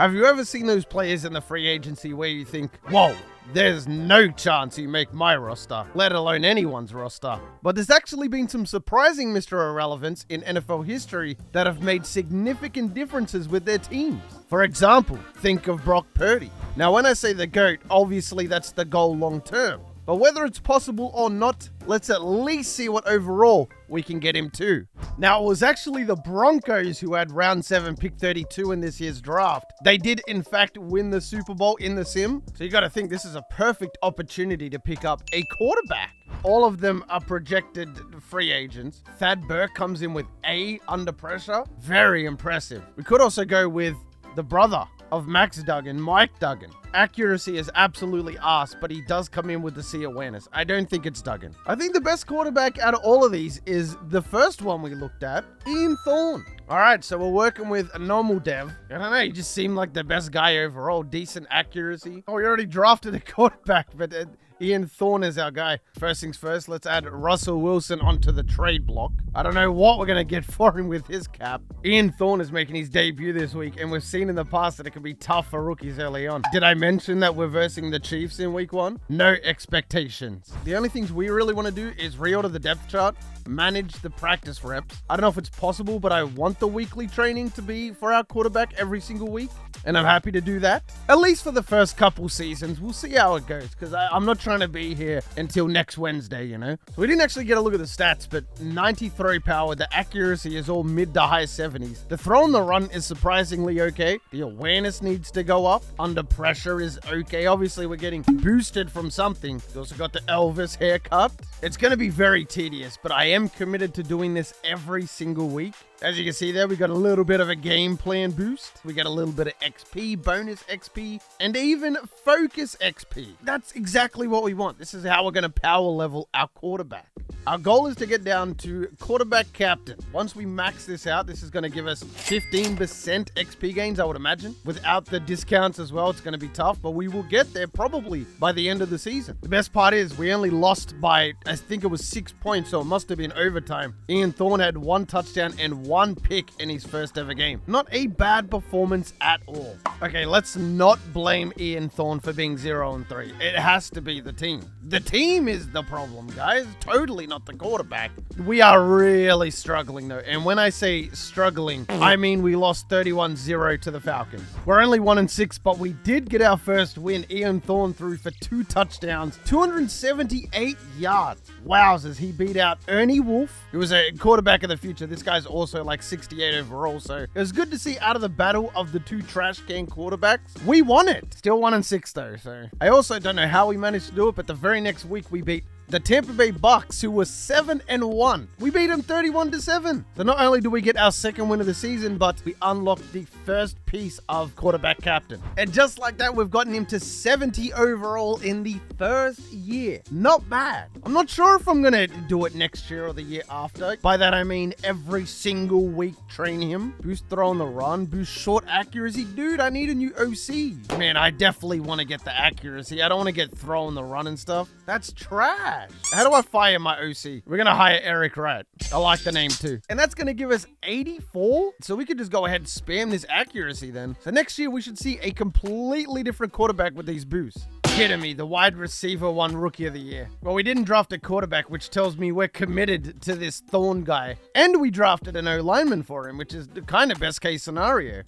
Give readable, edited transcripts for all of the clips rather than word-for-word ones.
Have you ever seen those players in the free agency where you think, whoa, there's no chance you make my roster, let alone anyone's roster? But there's actually been some surprising Mr. Irrelevance in NFL history that have made significant differences with their teams. For example, think of Brock Purdy. Now, when I say the GOAT, obviously that's the goal long term. But whether it's possible or not, let's at least see what overall we can get him to. Now, it was actually the Broncos who had round 7 pick 32 in this year's draft. They did in fact win the Super Bowl in the sim. So you got to think this is a perfect opportunity to pick up a quarterback. All of them are projected free agents. Thad Burke comes in with A under pressure. Very impressive. We could also go with the brother of Max Duggan, Mike Duggan. Accuracy is absolutely arse, but he does come in with the C awareness. I don't think it's Duggan. I think the best quarterback out of all of these is the first one we looked at, Ian Thorne. All right, so we're working with a normal dev. I don't know, he just seemed like the best guy overall. Decent accuracy. Oh, we already drafted a quarterback, but Ian Thorne is our guy. First things first, let's add Russell Wilson onto the trade block. I don't know what we're going to get for him with his cap. Ian Thorne is making his debut this week, and we've seen in the past that it can be tough for rookies early on. Did I mention that we're versing the Chiefs in week 1? No expectations. The only things we really want to do is reorder the depth chart, manage the practice reps. I don't know if it's possible, but I want the weekly training to be for our quarterback every single week, and I'm happy to do that. At least for the first couple seasons. We'll see how it goes, because I'm not trying to be here until next Wednesday, you know? So we didn't actually get a look at the stats, but 93 power, the accuracy is all mid to high 70s. The throw and the run is surprisingly okay. The awareness needs to go up. Under pressure is okay. Obviously, we're getting boosted from something. We also got the Elvis haircut. It's going to be very tedious, but I am committed to doing this every single week. As you can see there, we got a little bit of a game plan boost. We got a little bit of XP, bonus XP, and even focus XP. That's exactly what we want. This is how we're going to power level our quarterback. Our goal is to get down to quarterback captain. Once we max this out, this is going to give us 15% XP gains, I would imagine. Without the discounts as well, it's going to be tough, but we will get there probably by the end of the season. The best part is we only lost by, I think it was 6 points, so it must have been overtime. Ian Thorne had 1 touchdown and 1 pick in his first ever game. Not a bad performance at all. Okay, let's not blame Ian Thorne for being 0-3. It has to be the team. The team is the problem, guys. Totally not the quarterback. We are really struggling though. And when I say struggling, I mean we lost 31-0 to the Falcons. We're only 1-6, but we did get our first win. Ian Thorne threw for 2 touchdowns, 278 yards. Wowzers, he beat out Ernie Wolf, who was a quarterback of the future. This guy's also like 68 overall, so it was good to see out of the battle of the 2 trash can quarterbacks, we won it. Still 1-6 though, so I also don't know how we managed to do it, but the very next week we beat the Tampa Bay Bucks, who were 7-1. We beat them 31-7. So not only do we get our second win of the season, but we unlocked the first piece of quarterback captain. And just like that, we've gotten him to 70 overall in the first year. Not bad. I'm not sure if I'm going to do it next year or the year after. By that, I mean every single week train him. Boost throw on the run, boost short accuracy. Dude, I need a new OC. Man, I definitely want to get the accuracy. I don't want to get throw on the run and stuff. That's trash. How do I fire my OC? We're going to hire Eric Wright. I like the name too. And that's going to give us 84. So we could just go ahead and spam this accuracy then. So next year we should see a completely different quarterback with these boosts. Kidding me, the wide receiver won Rookie of the Year. Well, we didn't draft a quarterback, which tells me we're committed to this Thorne guy. And we drafted an O-lineman for him, which is the kind of best case scenario.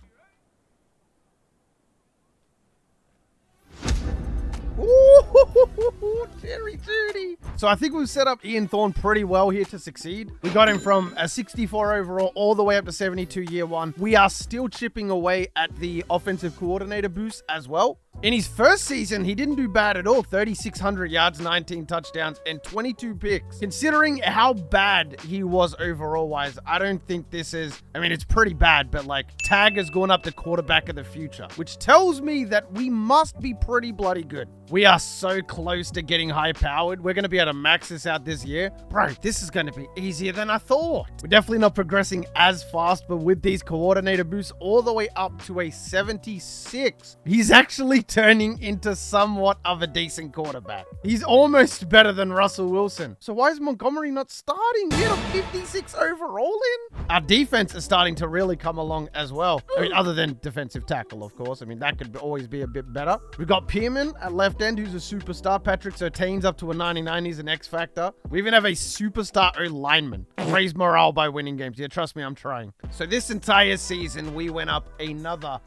Ooh, Jerry Judy. So I think we've set up Ian Thorne pretty well here to succeed. We got him from a 64 overall all the way up to 72 year 1. We are still chipping away at the offensive coordinator boost as well. In his first season, he didn't do bad at all. 3,600 yards, 19 touchdowns, and 22 picks. Considering how bad he was overall-wise, I don't think this is... I mean, it's pretty bad, but like, tag has gone up to quarterback of the future, which tells me that we must be pretty bloody good. We are so close to getting high-powered. We're going to be able to max this out this year. Bro, this is going to be easier than I thought. We're definitely not progressing as fast, but with these coordinator boosts all the way up to a 76, he's actually turning into somewhat of a decent quarterback. He's almost better than Russell Wilson. So why is Montgomery not starting? He had a 56 overall in. Our defense is starting to really come along as well. I mean, other than defensive tackle, of course. I mean, that could always be a bit better. We've got Pierman at left end, who's a superstar. Patrick Surtain's up to a 99. He's an X factor. We even have a superstar O-lineman. Raise morale by winning games. Yeah, trust me, I'm trying. So this entire season, we went up another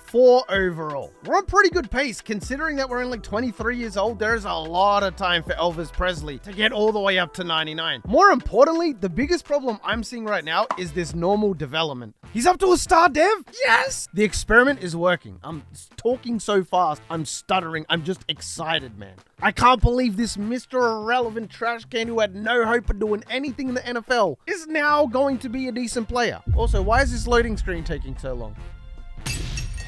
4 overall. We're on pretty good pace considering that we're only 23 years old. There's a lot of time for Elvis Presley to get all the way up to 99. More importantly, the biggest problem I'm seeing right now is this normal development. He's up to a star dev. Yes! The experiment is working. I'm talking so fast. I'm stuttering. I'm just excited, man. I can't believe this Mr. Irrelevant trash can who had no hope of doing anything in the NFL is now going to be a decent player. Also, why is this loading screen taking so long?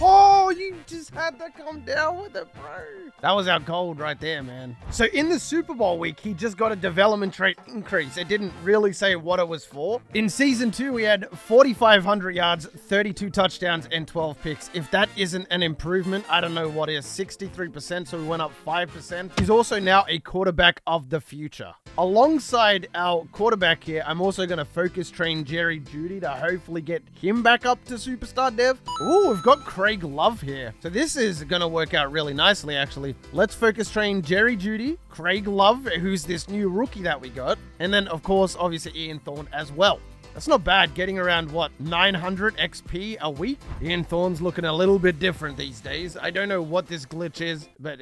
Oh, you just had to come down with it, bro. That was our gold right there, man. So in the Super Bowl week, he just got a development trait increase. It didn't really say what it was for. In season 2, we had 4,500 yards, 32 touchdowns, and 12 picks. If that isn't an improvement, I don't know what is. 63%, so we went up 5%. He's also now a quarterback of the future. Alongside our quarterback here, I'm also going to focus train Jerry Jeudy to hopefully get him back up to superstar dev. Ooh, we've got Craig Love here. So this is going to work out really nicely, actually. Let's focus train Jerry Jeudy, Craig Love, who's this new rookie that we got. And then, of course, obviously Ian Thorne as well. That's not bad, getting around, what, 900 XP a week? Ian Thorne's looking a little bit different these days. I don't know what this glitch is, but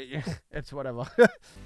it's whatever.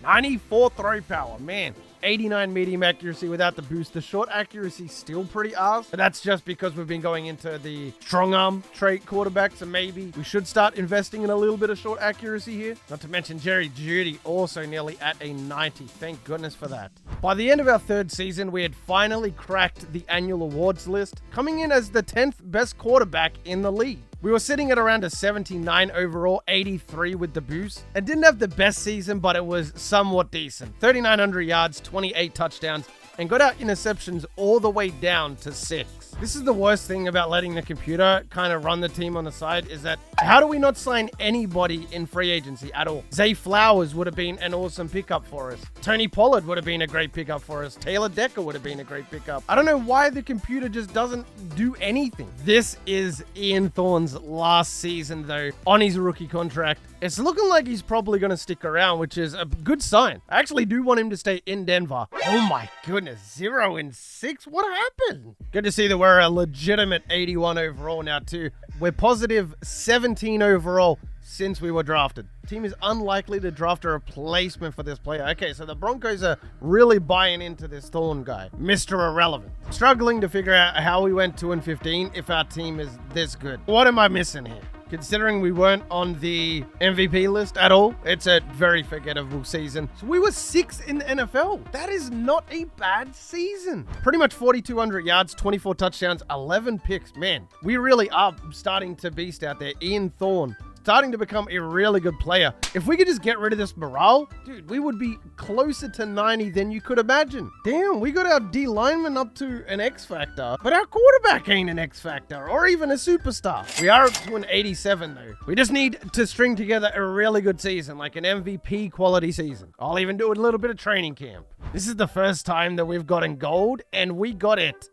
94 throw power, man. 89 medium accuracy without the boost. The short accuracy still pretty arse, but that's just because we've been going into the strong arm trait quarterback, so maybe we should start investing in a little bit of short accuracy here. Not to mention Jerry Jeudy also nearly at a 90. Thank goodness for that. By the end of our 3rd season, we had finally cracked the annual awards list, coming in as the 10th best quarterback in the league. We were sitting at around a 79 overall, 83 with the boost, and didn't have the best season, but it was somewhat decent. 3,900 yards, 28 touchdowns, and got our interceptions all the way down to 6. This is the worst thing about letting the computer kind of run the team on the side, is that how do we not sign anybody in free agency at all? Zay Flowers would have been an awesome pickup for us. Tony Pollard would have been a great pickup for us. Taylor Decker would have been a great pickup. I don't know why the computer just doesn't do anything. This is Ian Thorne's last season, though, on his rookie contract. It's looking like he's probably going to stick around, which is a good sign. I actually do want him to stay in Denver. Oh my goodness, 0-6? What happened? Good to see that we're a legitimate 81 overall now too. We're positive 17 overall since we were drafted. Team is unlikely to draft a replacement for this player. Okay, so the Broncos are really buying into this Thorne guy, Mr. Irrelevant. Struggling to figure out how we went 2-15 if our team is this good. What am I missing here? Considering we weren't on the MVP list at all, it's a very forgettable season. So we were 6th in the NFL. That is not a bad season. Pretty much 4,200 yards, 24 touchdowns, 11 picks. Man, we really are starting to beast out there. Ian Thorne starting to become a really good player. If we could just get rid of this morale, dude, we would be closer to 90 than you could imagine. Damn, we got our D lineman up to an X factor, but our quarterback ain't an X factor or even a superstar. We are up to an 87 though. We just need to string together a really good season, like an MVP quality season. I'll even do a little bit of training camp. This is the first time that we've gotten gold, and we got it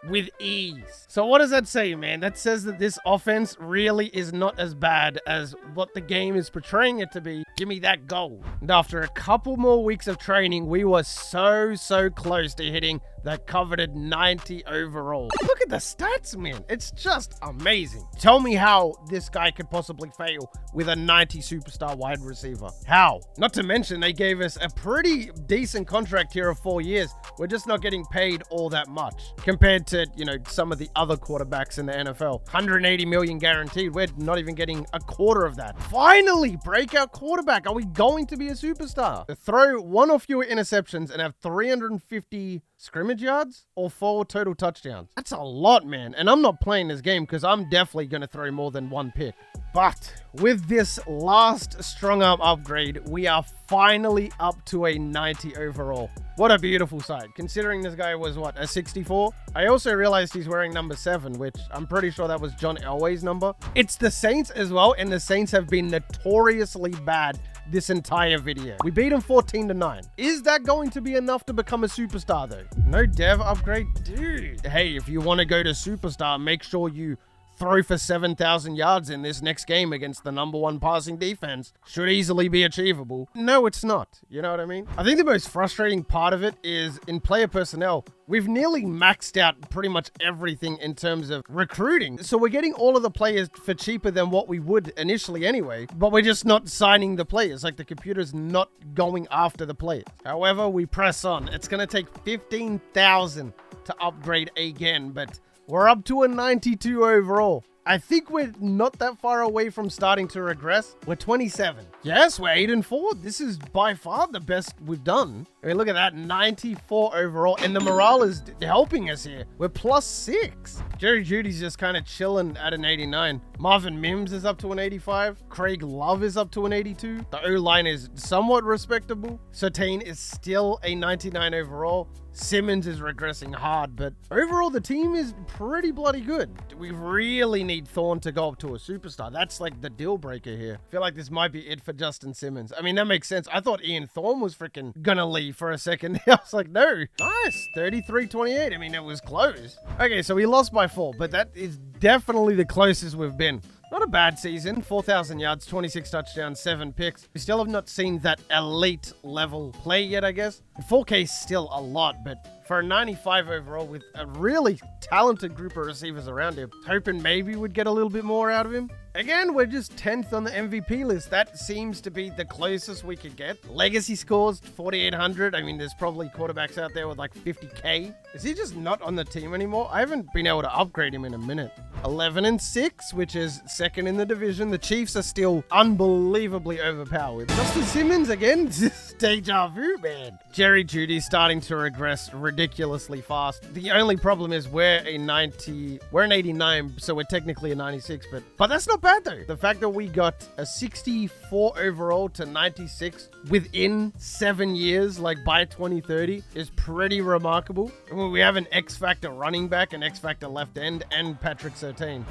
with ease. So what does that say, man? That says that this offense really is not as bad as what the game is portraying it to be. Give me that gold. And after a couple more weeks of training, we were so close to hitting that coveted 90 overall. Look at the stats, man. It's just amazing. Tell me how this guy could possibly fail with a 90 superstar wide receiver. How? Not to mention they gave us a pretty decent contract here of 4 years. We're just not getting paid all that much compared to, you know, some of the other quarterbacks in the NFL. 180 million guaranteed. We're not even getting a quarter of that. Finally, breakout quarterback. Are we going to be a superstar? To throw 1 or fewer interceptions and have 350 scrimmage scrimmage yards or 4 total touchdowns. That's a lot, man. And I'm not playing this game because I'm definitely going to throw more than 1 pick. But with this last strong arm upgrade, we are finally up to a 90 overall. What a beautiful sight, considering this guy was, what, a 64? I also realized he's wearing number 7, which I'm pretty sure that was John Elway's number. It's the Saints as well, and the Saints have been notoriously bad this entire video. We beat him 14-9. Is that going to be enough to become a superstar, though? No dev upgrade? Dude. Hey, if you want to go to superstar, make sure you throw for 7,000 yards in this next game against the #1 passing defense. Should easily be achievable. No, it's not. You know what I mean? I think the most frustrating part of it is in player personnel, we've nearly maxed out pretty much everything in terms of recruiting. So we're getting all of the players for cheaper than what we would initially anyway, but we're just not signing the players. Like the computer's not going after the players. However, we press on. It's going to take 15,000 to upgrade again, but we're up to a 92 overall. I think we're not that far away from starting to regress. We're 27. Yes, we're 8-4. This is by far the best we've done. I mean, look at that, 94 overall. And the morale is helping us here. We're +6. Jerry Jeudy's just kind of chilling at an 89. Marvin Mims is up to an 85. Craig Love is up to an 82. The O-line is somewhat respectable. Surtain is still a 99 overall. Simmons is regressing hard, but overall the team is pretty bloody good. We really need Thorne to go up to a superstar. That's like the deal breaker here. I feel like this might be it for Justin Simmons. I mean, that makes sense. I thought Ian Thorne was freaking gonna leave for a second. I was like, no. Nice. 33-28. I mean, it was close. Okay, so we lost by 4, but that is definitely the closest we've been. Not a bad season. 4,000 yards, 26 touchdowns, 7 picks. We still have not seen that elite level play yet, I guess. 4K is still a lot, but for a 95 overall with a really talented group of receivers around him, hoping maybe we'd get a little bit more out of him. Again, we're just 10th on the MVP list. That seems to be the closest we could get. Legacy scores, 4,800. I mean, there's probably quarterbacks out there with like 50K. Is he just not on the team anymore? I haven't been able to upgrade him in a minute. 11-6, which is second in the division. The Chiefs are still unbelievably overpowered. Justin Simmons again? Deja vu, man. Jerry Jeudy's starting to regress ridiculously fast. The only problem is we're an 89, so we're technically a 96, but that's not bad though. The fact that we got a 64 overall to 96 within 7 years, like by 2030, is pretty remarkable. I mean, we have an X-Factor running back, an X-Factor left end, and Patrick Surtain.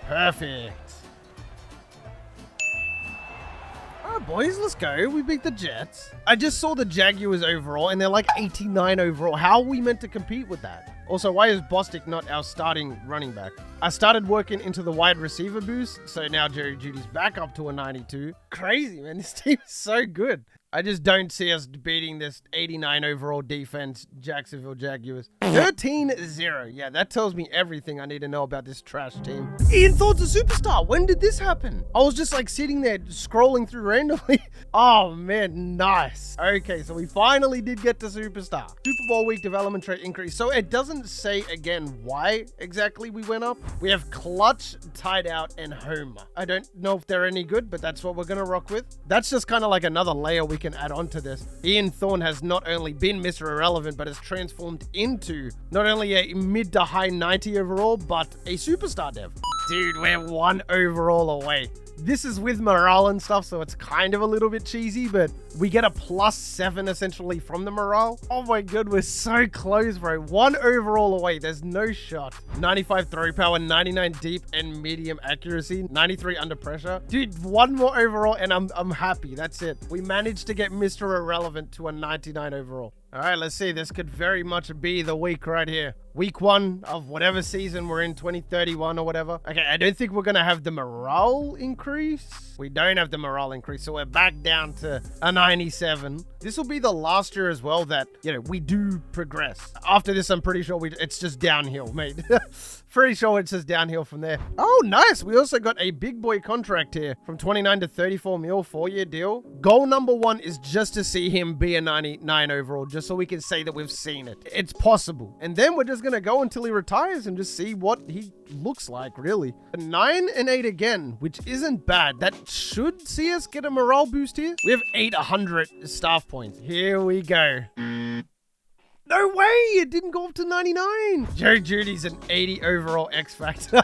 Perfect. Alright, boys, let's go. We beat the Jets. I just saw the Jaguars overall, and they're like 89 overall. How are we meant to compete with that? Also, why is Bostic not our starting running back? I started working into the wide receiver boost, so now Jerry Jeudy's back up to a 92. Crazy, man. This team is so good. I just don't see us beating this 89 overall defense, Jacksonville Jaguars. 13-0. Yeah, that tells me everything I need to know about this trash team. Ian Thorne's a superstar. When did this happen? I was just like sitting there scrolling through randomly. Oh, man, nice. Okay, so we finally did get to superstar. Super Bowl week development trait increase. So it doesn't say again why exactly we went up. We have clutch, tied out, and homer. I don't know if they're any good, but that's what we're going to rock with. That's just kind of like another layer we can add on to this. Ian Thorne has not only been Mr. Irrelevant, but has transformed into not only a mid to high 90 overall, but a superstar dev. Dude, we're 1 overall away. This is with morale and stuff, so it's kind of a little bit cheesy, but we get a +7 essentially from the morale. Oh my god, we're so close, bro. 1 overall away. There's no shot. 95 throw power, 99 deep and medium accuracy, 93 under pressure. Dude, 1 more overall and I'm happy. That's it. We managed to get Mr. Irrelevant to a 99 overall. All right, let's see. This could very much be the week right here. Week 1 of whatever season we're in, 2031 or whatever. Okay, I don't think we're going to have the morale increase. We don't have the morale increase, so we're back down to a 97. This will be the last year as well that, you know, we do progress. After this, I'm pretty sure it's just downhill, mate. Pretty sure it's just downhill from there. Oh, nice. We also got a big boy contract here from 29 to 34 mil, 4-year deal. Goal number 1 is just to see him be a 99 overall, just so we can say that we've seen it. It's possible. And then we're just going to go until he retires and just see what he looks like, really. 9 and 8 again, which isn't bad. That should see us get a morale boost here. We have 800 staff points. Here we go. No way! It didn't go up to 99! Joe Judy's an 80 overall X Factor.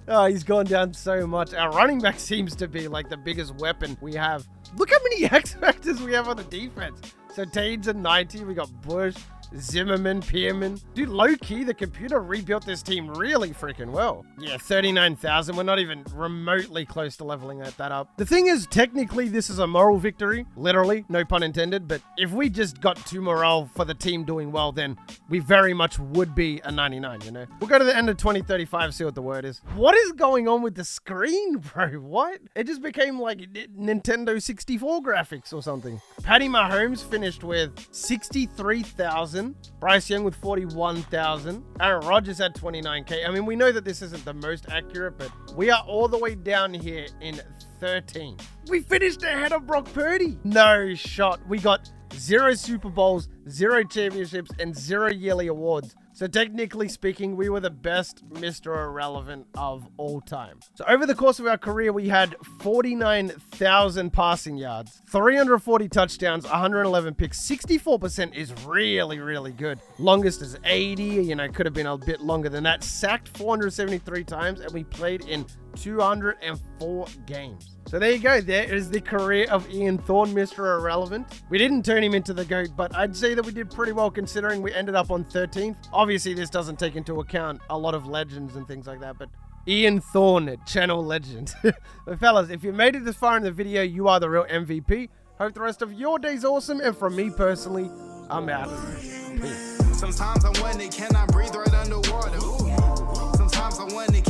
Oh, he's gone down so much. Our running back seems to be like the biggest weapon we have. Look how many X Factors we have on the defense. So Tade's a 90. We got Bush, Zimmerman, Pierman. Dude, low-key, the computer rebuilt this team really freaking well. Yeah, 39,000. We're not even remotely close to leveling that up. The thing is, technically, this is a moral victory. Literally, no pun intended. But if we just got 2 morale for the team doing well, then we very much would be a 99, you know? We'll go to the end of 2035, see what the word is. What is going on with the screen, bro? What? It just became like Nintendo 64 graphics or something. Patty Mahomes finished with 63,000. Bryce Young with 41,000. Aaron Rodgers had 29K. I mean, we know that this isn't the most accurate, but we are all the way down here in 13. We finished ahead of Brock Purdy. No shot. We got 0 Super Bowls, 0 championships, and 0 yearly awards. So technically speaking, we were the best Mr. Irrelevant of all time. So over the course of our career, we had 49,000 passing yards, 340 touchdowns, 111 picks. 64% is really, really good. Longest is 80, you know, could have been a bit longer than that. Sacked 473 times, and we played in 204 games. So there you go. There is the career of Ian Thorne, Mr. Irrelevant. We didn't turn him into the GOAT, but I'd say that we did pretty well considering we ended up on 13th. Obviously, this doesn't take into account a lot of legends and things like that, but Ian Thorne, channel legend. But fellas, if you made it this far in the video, you are the real MVP. Hope the rest of your day's awesome, and from me personally, I'm out. Peace. Sometimes I wonder, can I breathe right underwater? Sometimes I wonder,